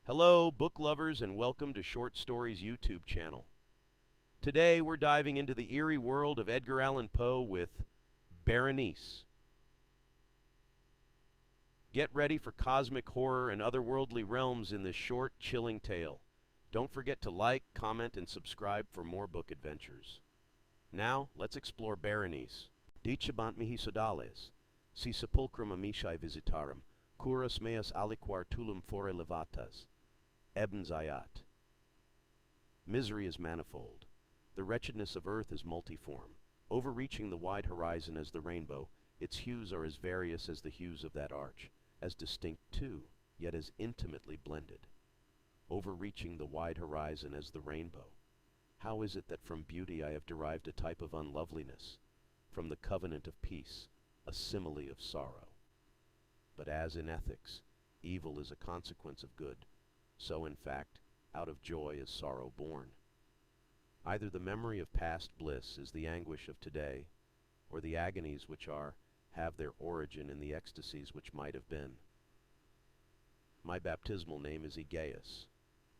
Hello, book lovers, and welcome to Short Stories YouTube channel. Today we're diving into the eerie world of Edgar Allan Poe with Berenice. Get ready for cosmic horror and otherworldly realms in this short, chilling tale. Don't forget to like, comment, and subscribe for more book adventures. Now, let's explore Berenice. Dicebant mihi sodales, si sepulchrum amicae visitarum, curas meas aliquar tulum fore levatas. Ebn Zayat. Misery is manifold. The wretchedness of earth is multiform. Overreaching the wide horizon as the rainbow, its hues are as various as the hues of that arch, as distinct too, yet as intimately blended. Overreaching the wide horizon as the rainbow. How is it that from beauty I have derived a type of unloveliness, from the covenant of peace, a simile of sorrow? But as in ethics, evil is a consequence of good, so in fact, out of joy is sorrow born. Either the memory of past bliss is the anguish of today, or the agonies which are have their origin in the ecstasies which might have been. My baptismal name is Egaeus.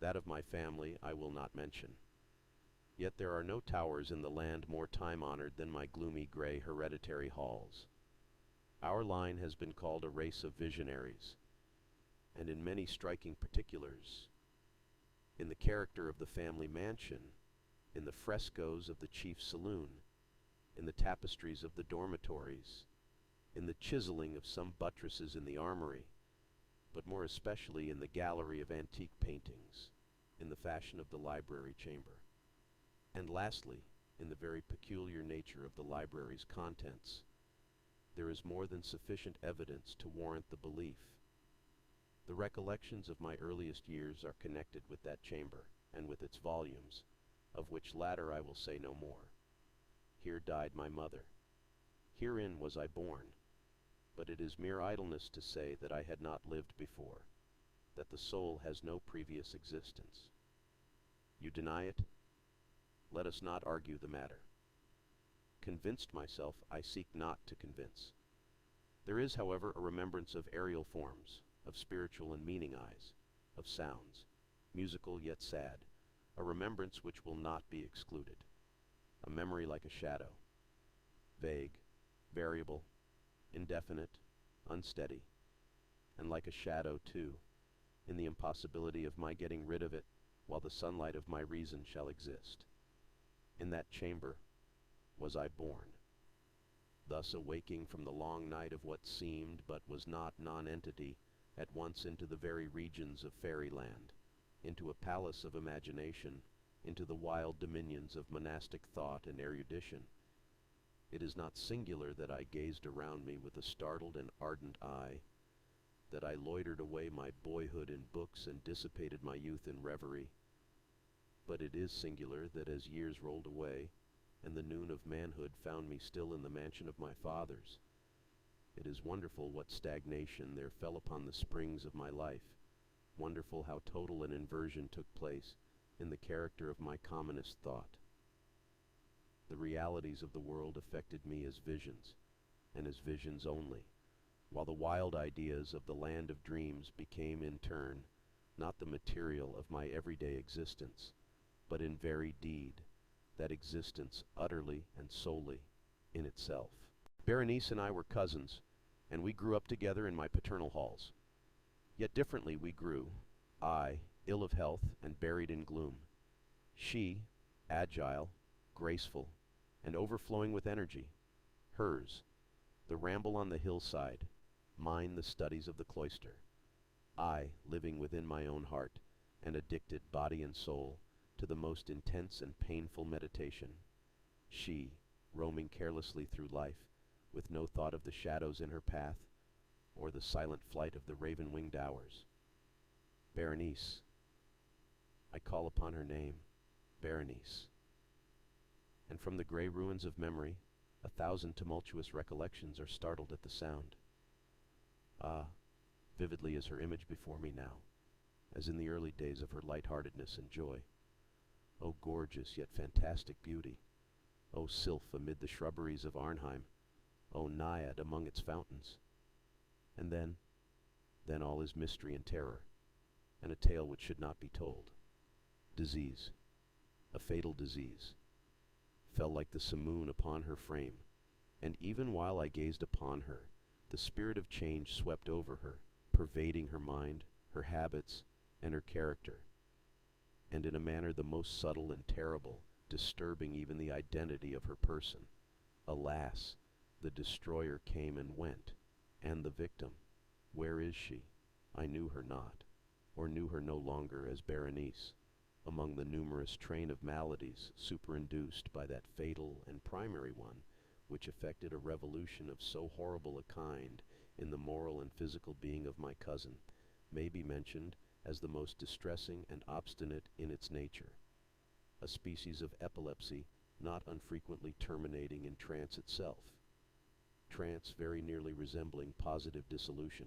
That of my family I will not mention. Yet there are no towers in the land more time-honored than my gloomy gray hereditary halls. Our line has been called a race of visionaries, and in many striking particulars, in the character of the family mansion, in the frescoes of the chief saloon, in the tapestries of the dormitories, in the chiseling of some buttresses in the armory, but more especially in the gallery of antique paintings, in the fashion of the library chamber, and lastly, in the very peculiar nature of the library's contents, there is more than sufficient evidence to warrant the belief. The recollections of my earliest years are connected with that chamber, and with its volumes, of which latter I will say no more. Here died my mother. Herein was I born, but it is mere idleness to say that I had not lived before, that the soul has no previous existence. You deny it? Let us not argue the matter. Convinced myself, I seek not to convince. There is, however, a remembrance of aerial forms, of spiritual and meaning eyes, of sounds, musical yet sad, a remembrance which will not be excluded, a memory like a shadow, vague, variable, indefinite, unsteady, and like a shadow, too, in the impossibility of my getting rid of it while the sunlight of my reason shall exist. In that chamber was I born, thus awaking from the long night of what seemed but was not nonentity, at once into the very regions of fairyland, into a palace of imagination, into the wild dominions of monastic thought and erudition. It is not singular that I gazed around me with a startled and ardent eye, that I loitered away my boyhood in books and dissipated my youth in reverie. But it is singular that as years rolled away, and the noon of manhood found me still in the mansion of my fathers, it is wonderful what stagnation there fell upon the springs of my life, wonderful how total an inversion took place in the character of my commonest thought. The realities of the world affected me as visions, and as visions only, while the wild ideas of the land of dreams became in turn not the material of my everyday existence, but in very deed, that existence utterly and solely in itself. Berenice and I were cousins, and we grew up together in my paternal halls. Yet differently we grew, I, ill of health and buried in gloom. She, agile, graceful, and overflowing with energy. Hers, the ramble on the hillside, mine the studies of the cloister. I, living within my own heart, and addicted body and soul to the most intense and painful meditation. She, roaming carelessly through life, with no thought of the shadows in her path, or the silent flight of the raven-winged hours. Berenice. I call upon her name, Berenice. And from the gray ruins of memory, 1,000 tumultuous recollections are startled at the sound. Ah, vividly is her image before me now, as in the early days of her light-heartedness and joy. O gorgeous yet fantastic beauty! O sylph amid the shrubberies of Arnheim! O naiad among its fountains! And then all is mystery and terror. and a tale which should not be told. Disease, a fatal disease, fell like the simoon upon her frame, and even while I gazed upon her, the spirit of change swept over her, pervading her mind, her habits, and her character, and in a manner the most subtle and terrible, disturbing even the identity of her person. Alas, the destroyer came and went, and the victim, where is she? I knew her not, or knew her no longer as Berenice, among the numerous train of maladies superinduced by that fatal and primary one, which effected a revolution of so horrible a kind in the moral and physical being of my cousin, may be mentioned as the most distressing and obstinate in its nature, a species of epilepsy not unfrequently terminating in trance itself, trance very nearly resembling positive dissolution,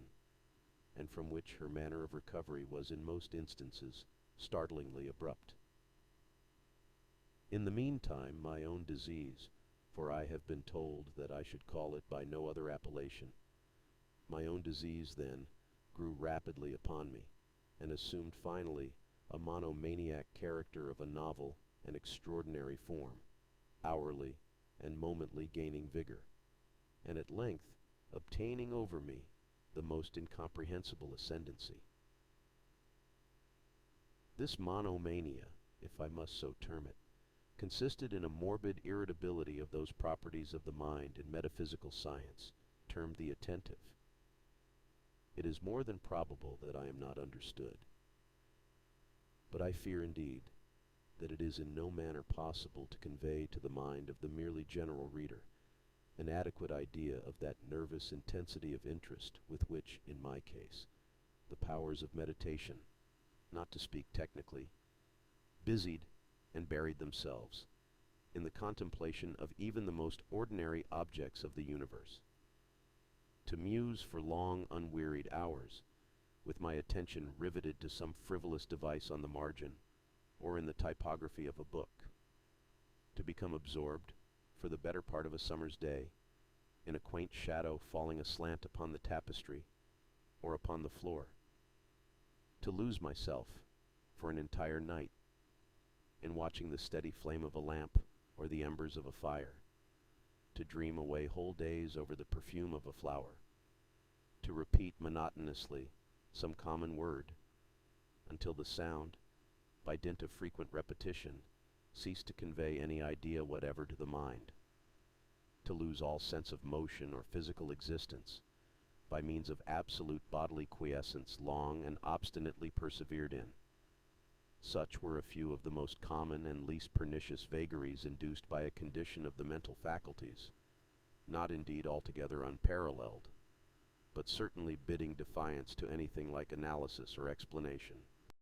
and from which her manner of recovery was in most instances startlingly abrupt. In the meantime, my own disease, for I have been told that I should call it by no other appellation, my own disease, then, grew rapidly upon me, and assumed finally a monomaniac character of a novel and extraordinary form, hourly and momently gaining vigor, and at length obtaining over me the most incomprehensible ascendancy. This monomania, if I must so term it, consisted in a morbid irritability of those properties of the mind in metaphysical science termed the attentive. It is more than probable that I am not understood, but I fear indeed that it is in no manner possible to convey to the mind of the merely general reader an adequate idea of that nervous intensity of interest with which, in my case, the powers of meditation, not to speak technically, busied and buried themselves in the contemplation of even the most ordinary objects of the universe. To muse for long unwearied hours, with my attention riveted to some frivolous device on the margin, or in the typography of a book. To become absorbed, for the better part of a summer's day, in a quaint shadow falling aslant upon the tapestry, or upon the floor. To lose myself, for an entire night, in watching the steady flame of a lamp, or the embers of a fire. To dream away whole days over the perfume of a flower. To repeat monotonously some common word, until the sound, by dint of frequent repetition, ceased to convey any idea whatever to the mind. To lose all sense of motion or physical existence, by means of absolute bodily quiescence long and obstinately persevered in. Such were a few of the most common and least pernicious vagaries induced by a condition of the mental faculties, not indeed altogether unparalleled, but certainly bidding defiance to anything like analysis or explanation.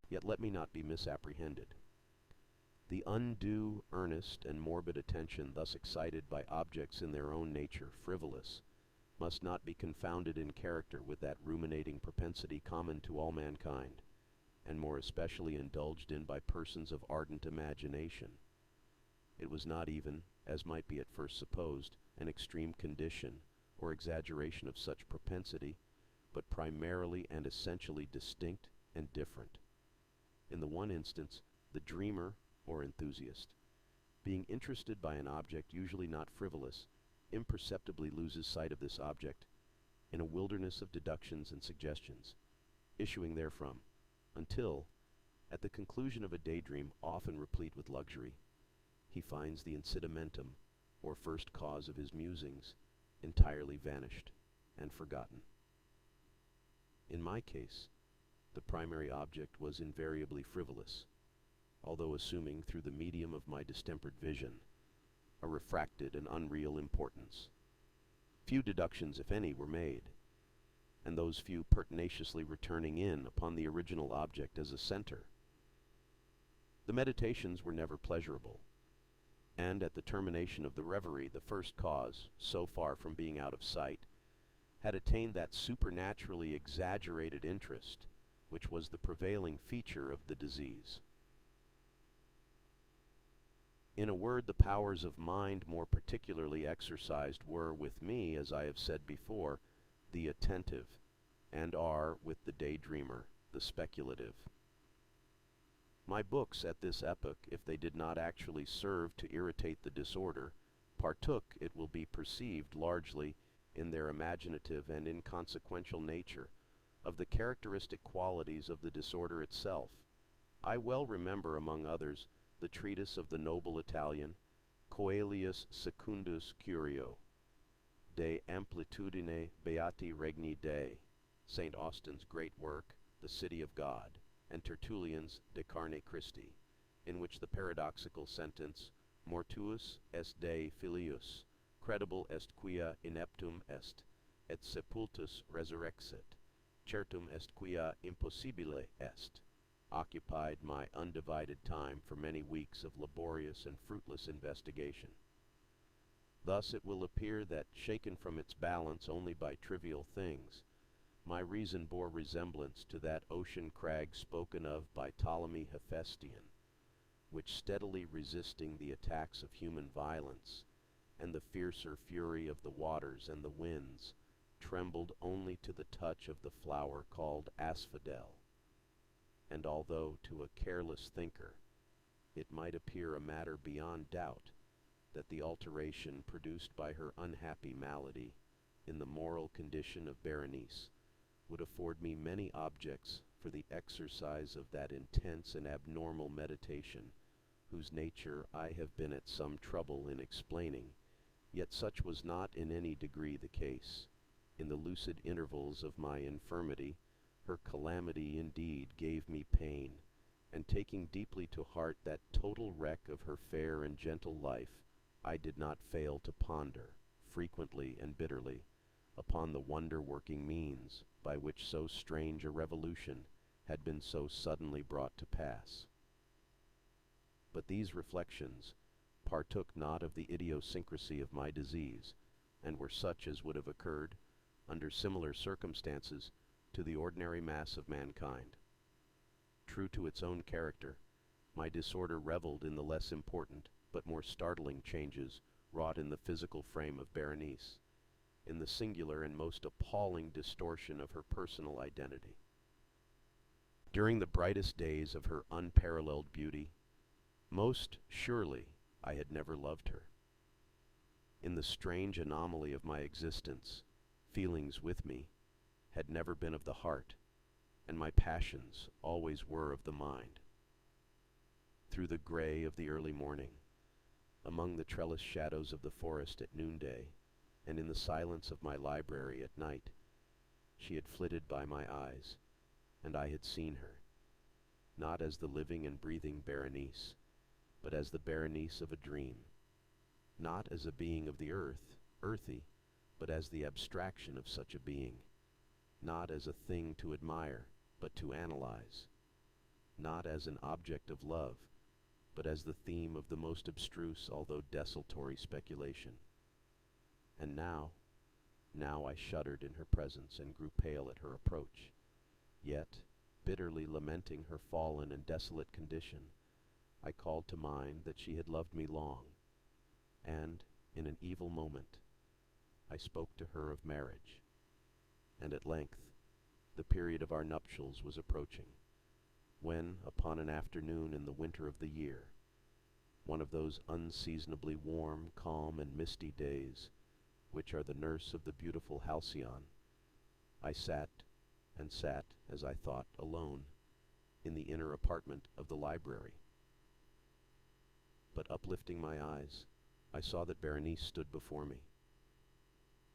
Yet let me not be misapprehended. The undue, earnest, and morbid attention thus excited by objects in their own nature frivolous must not be confounded in character with that ruminating propensity common to all mankind, and more especially indulged in by persons of ardent imagination. It was not even, as might be at first supposed, an extreme condition or exaggeration of such propensity, but primarily and essentially distinct and different. In the one instance, the dreamer or enthusiast, being interested by an object usually not frivolous, imperceptibly loses sight of this object in a wilderness of deductions and suggestions, issuing therefrom, until, at the conclusion of a daydream often replete with luxury, he finds the incidamentum, or first cause of his musings, entirely vanished and forgotten. In my case, the primary object was invariably frivolous, although assuming through the medium of my distempered vision a refracted and unreal importance. Few deductions, if any, were made, and those few pertinaciously returning in upon the original object as a center. The meditations were never pleasurable, and at the termination of the reverie the first cause, so far from being out of sight, had attained that supernaturally exaggerated interest which was the prevailing feature of the disease. In a word, the powers of mind more particularly exercised were, with me, as I have said before, the attentive, and are, with the daydreamer, the speculative. My books at this epoch, if they did not actually serve to irritate the disorder, partook, it will be perceived largely, in their imaginative and inconsequential nature, of the characteristic qualities of the disorder itself. I well remember, among others, the treatise of the noble Italian, Coelius Secundus Curio, De Amplitudine Beati Regni Dei, St. Austin's great work, The City of God, and Tertullian's De Carne Christi, in which the paradoxical sentence, Mortuus est Dei filius, credible est quia ineptum est, et sepultus resurrexit, certum est quia impossibile est, occupied my undivided time for many weeks of laborious and fruitless investigation. Thus it will appear that, shaken from its balance only by trivial things, my reason bore resemblance to that ocean crag spoken of by Ptolemy Hephaestion, which, steadily resisting the attacks of human violence and the fiercer fury of the waters and the winds, trembled only to the touch of the flower called asphodel. And although to a careless thinker it might appear a matter beyond doubt that the alteration produced by her unhappy malady in the moral condition of Berenice would afford me many objects for the exercise of that intense and abnormal meditation whose nature I have been at some trouble in explaining, yet such was not in any degree the case. In the lucid intervals of my infirmity, her calamity indeed gave me pain, and taking deeply to heart that total wreck of her fair and gentle life, I did not fail to ponder, frequently and bitterly, upon the wonder-working means by which so strange a revolution had been so suddenly brought to pass. But these reflections partook not of the idiosyncrasy of my disease, and were such as would have occurred, under similar circumstances, to the ordinary mass of mankind. True to its own character, my disorder reveled in the less important but more startling changes wrought in the physical frame of Berenice, in the singular and most appalling distortion of her personal identity. During the brightest days of her unparalleled beauty, most surely I had never loved her. In the strange anomaly of my existence, feelings with me had never been of the heart, and my passions always were of the mind. Through the gray of the early morning, among the trellised shadows of the forest at noonday, and in the silence of my library at night, she had flitted by my eyes, and I had seen her, not as the living and breathing Berenice, but as the Berenice of a dream, not as a being of the earth, earthy, but as the abstraction of such a being, not as a thing to admire, but to analyze, not as an object of love, but as the theme of the most abstruse, although desultory speculation. And now I shuddered in her presence and grew pale at her approach. Yet, bitterly lamenting her fallen and desolate condition, I called to mind that she had loved me long, and, in an evil moment, I spoke to her of marriage. And at length, the period of our nuptials was approaching, when, upon an afternoon in the winter of the year, one of those unseasonably warm, calm, and misty days, which are the nurse of the beautiful halcyon, I sat, as I thought, alone, in the inner apartment of the library. But uplifting my eyes, I saw that Berenice stood before me.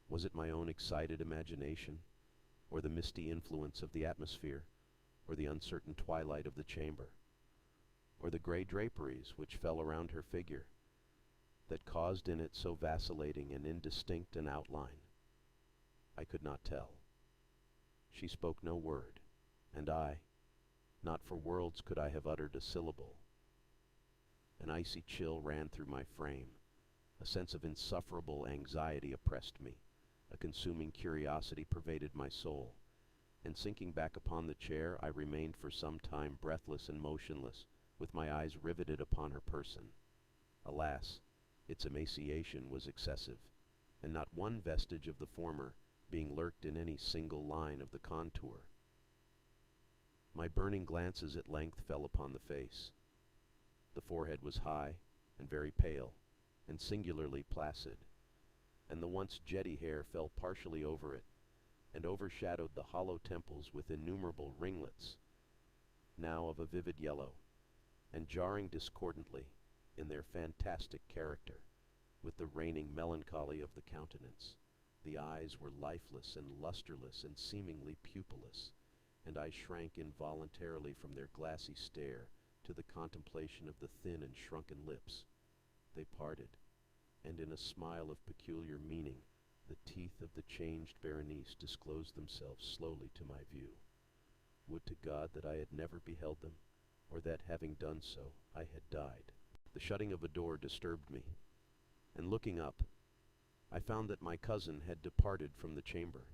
Was it my own excited imagination, or the misty influence of the atmosphere, or the uncertain twilight of the chamber, or the gray draperies which fell around her figure, that caused in it so vacillating and indistinct an outline? I could not tell. She spoke no word, and I, not for worlds could I have uttered a syllable. An icy chill ran through my frame. A sense of insufferable anxiety oppressed me. A consuming curiosity pervaded my soul, and sinking back upon the chair, I remained for some time breathless and motionless, with my eyes riveted upon her person. Alas, its emaciation was excessive, and not one vestige of the former being lurked in any single line of the contour. My burning glances at length fell upon the face. The forehead was high and very pale, and singularly placid, and the once jetty hair fell partially over it, and overshadowed the hollow temples with innumerable ringlets, now of a vivid yellow, and jarring discordantly in their fantastic character with the reigning melancholy of the countenance. The eyes were lifeless and lusterless and seemingly pupilless, and I shrank involuntarily from their glassy stare to the contemplation of the thin and shrunken lips. They parted, and in a smile of peculiar meaning, the teeth of the changed Berenice disclosed themselves slowly to my view. Would to God that I had never beheld them, or that, having done so, I had died. The shutting of a door disturbed me, and looking up, I found that my cousin had departed from the chamber,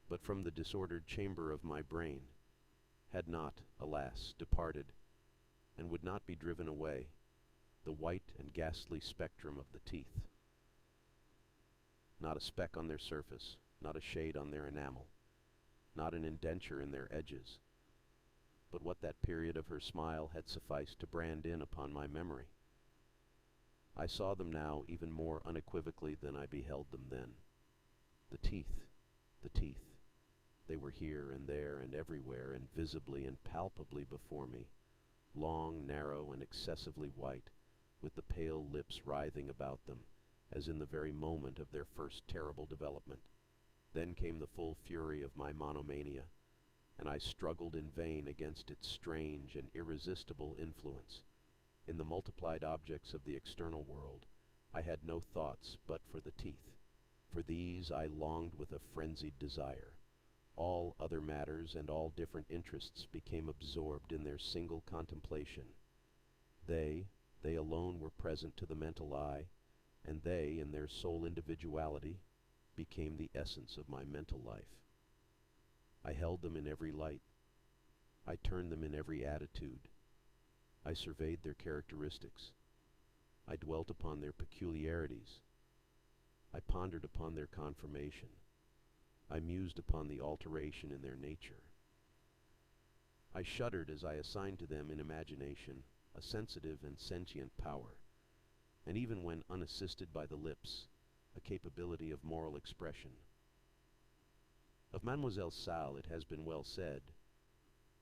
but from the disordered chamber of my brain had not, alas, departed, and would not be driven away, the white and ghastly spectrum of the teeth. Not a speck on their surface, not a shade on their enamel, not an indenture in their edges, but what that period of her smile had sufficed to brand in upon my memory. I saw them now even more unequivocally than I beheld them then. The teeth, the teeth. They were here and there and everywhere, and visibly and palpably before me, long, narrow, and excessively white, with the pale lips writhing about them, as in the very moment of their first terrible development. Then came the full fury of my monomania, and I struggled in vain against its strange and irresistible influence. In the multiplied objects of the external world, I had no thoughts but for the teeth. For these I longed with a frenzied desire. All other matters and all different interests became absorbed in their single contemplation. They alone were present to the mental eye, and they, in their sole individuality, became the essence of my mental life. I held them in every light. I turned them in every attitude. I surveyed their characteristics. I dwelt upon their peculiarities. I pondered upon their conformation. I mused upon the alteration in their nature. I shuddered as I assigned to them in imagination a sensitive and sentient power, and even when unassisted by the lips, a capability of moral expression. Of Mademoiselle Salle it has been well said,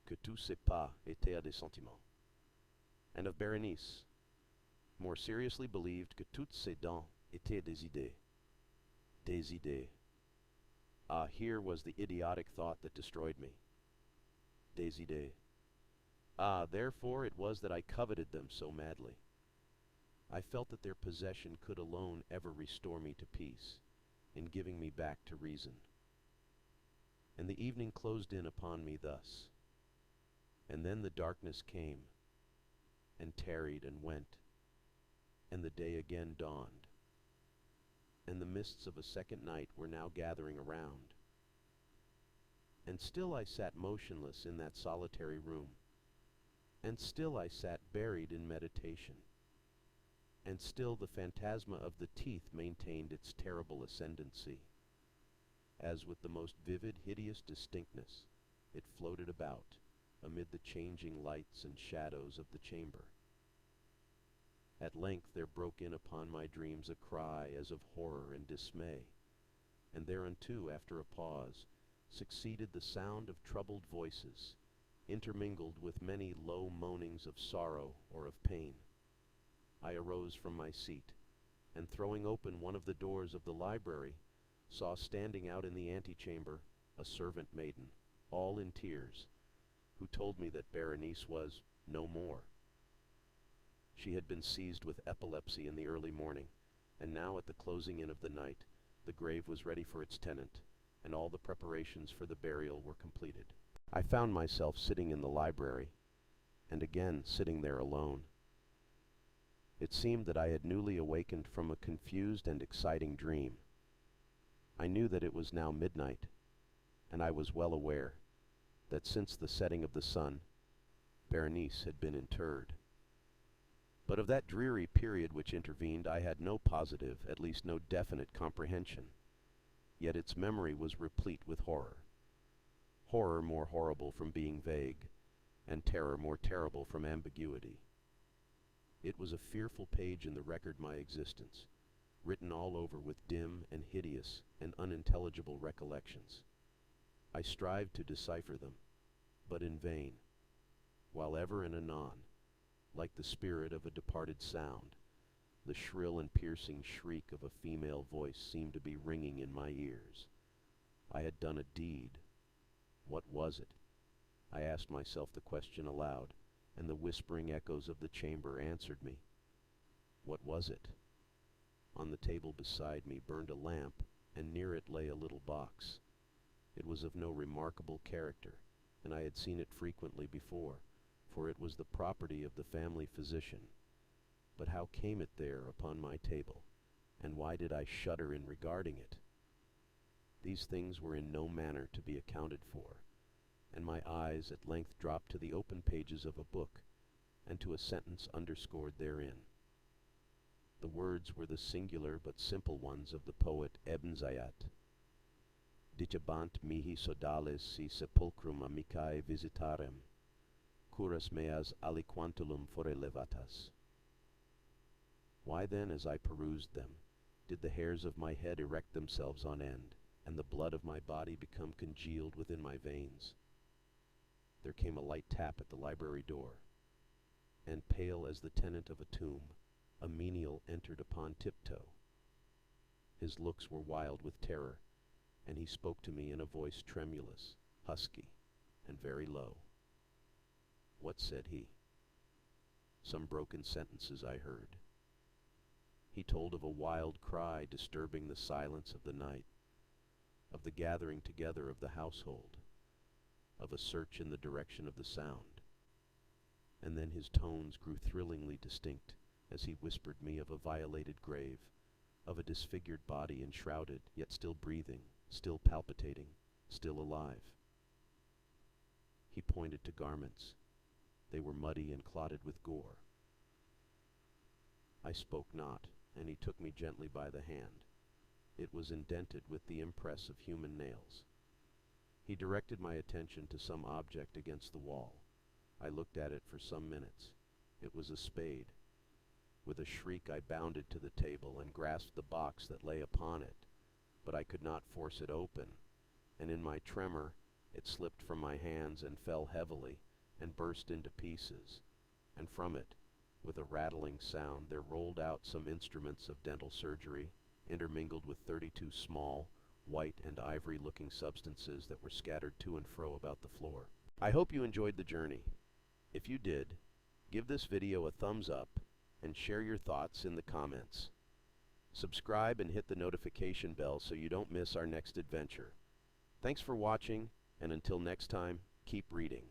que tous ses pas étaient des sentiments, and of Berenice, more seriously believed que toutes ses dents étaient des idées. Des idées. Ah, here was the idiotic thought that destroyed me. Des idées. Ah, therefore it was that I coveted them so madly. I felt that their possession could alone ever restore me to peace, in giving me back to reason. And the evening closed in upon me thus. And then the darkness came, and tarried and went, and the day again dawned, and the mists of a second night were now gathering around. And still I sat motionless in that solitary room, and still I sat buried in meditation, and still the phantasma of the teeth maintained its terrible ascendancy. As with the most vivid, hideous distinctness, it floated about, amid the changing lights and shadows of the chamber. At length there broke in upon my dreams a cry as of horror and dismay, and thereunto, after a pause, succeeded the sound of troubled voices, intermingled with many low moanings of sorrow or of pain. I arose from my seat, and throwing open one of the doors of the library, saw standing out in the antechamber a servant maiden, all in tears, who told me that Berenice was no more. She had been seized with epilepsy in the early morning, and now at the closing in of the night, the grave was ready for its tenant, and all the preparations for the burial were completed. I found myself sitting in the library, and again sitting there alone. It seemed that I had newly awakened from a confused and exciting dream. I knew that it was now midnight, and I was well aware that since the setting of the sun, Berenice had been interred. But of that dreary period which intervened I had no positive, at least no definite comprehension. Yet its memory was replete with horror. horror more horrible from being vague, and terror more terrible from ambiguity. It was a fearful page in the record my existence, written all over with dim and hideous and unintelligible recollections. I strived to decipher them, but in vain, while ever and anon, like the spirit of a departed sound, the shrill and piercing shriek of a female voice seemed to be ringing in my ears. I had done a deed. What was it? I asked myself the question aloud, and the whispering echoes of the chamber answered me. What was it? On the table beside me burned a lamp, and near it lay a little box. It was of no remarkable character, and I had seen it frequently before, for it was the property of the family physician. But how came it there upon my table, and why did I shudder in regarding it? These things were in no manner to be accounted for, and my eyes at length dropped to the open pages of a book, and to a sentence underscored therein. The words were the singular but simple ones of the poet Ibn Zayat. Dicebant mihi sodales si sepulchrum amicae visitarem, curas meas aliquantulum fore levatas. Why then, as I perused them, did the hairs of my head erect themselves on end, and the blood of my body become congealed within my veins? There came a light tap at the library door, and pale as the tenant of a tomb, a menial entered upon tiptoe. His looks were wild with terror, and he spoke to me in a voice tremulous, husky, and very low. What said he? Some broken sentences I heard. He told of a wild cry disturbing the silence of the night, of the gathering together of the household, of a search in the direction of the sound. And then his tones grew thrillingly distinct as he whispered me of a violated grave, of a disfigured body enshrouded, yet still breathing, still palpitating, still alive. He pointed to garments. They were muddy and clotted with gore. I spoke not, and he took me gently by the hand. It was indented with the impress of human nails. He directed my attention to some object against the wall. I looked at it for some minutes. It was a spade. With a shriek I bounded to the table and grasped the box that lay upon it, but I could not force it open, and in my tremor it slipped from my hands and fell heavily and burst into pieces, and from it, with a rattling sound, there rolled out some instruments of dental surgery, intermingled with 32 small, white and ivory-looking substances that were scattered to and fro about the floor. I hope you enjoyed the journey. If you did, give this video a thumbs up and share your thoughts in the comments. Subscribe and hit the notification bell so you don't miss our next adventure. Thanks for watching, and until next time, keep reading.